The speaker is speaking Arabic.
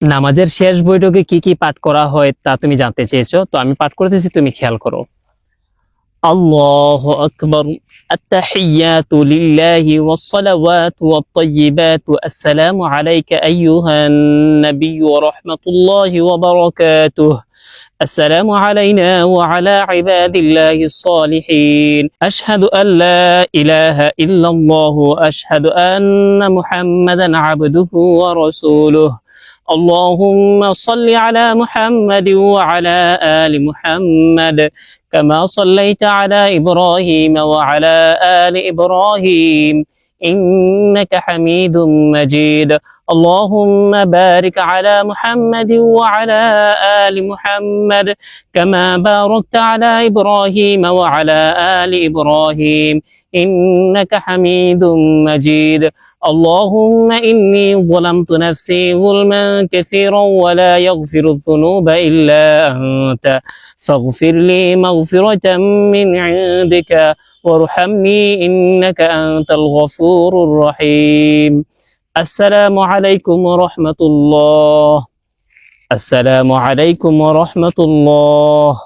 নামাজের শেষ বৈঠকে কি কি পাঠ করা হয় তা তুমি জানতে চেয়েছো, তো আমি পাঠ করতেছি, তুমি খেয়াল করো। আল্লাহু আকবার। التحيات لله والصلوات والطيبات السلام عليك أيها النبي ورحمة الله وبركاته السلام علينا وعلى عباد الله الصالحين أشهد أن لا إله إلا الله وأشهد أن محمدا عبده ورسوله اللهم صل على محمد وعلى آل محمد كما صليت على إبراهيم وعلى آل إبراهيم إنك حميد مجيد اللهم بارك على محمد وعلى آل محمد كما باركت على إبراهيم وعلى آل إبراهيم إنك حميد مجيد اللهم إني ظلمت نفسي ظلما كثيرا ولا يغفر الذنوب إلا أنت فاغفر لي مغفرة من عندك وارحمني إنك أنت الغفور الرحيم السلام عليكم ورحمة الله السلام عليكم ورحمة الله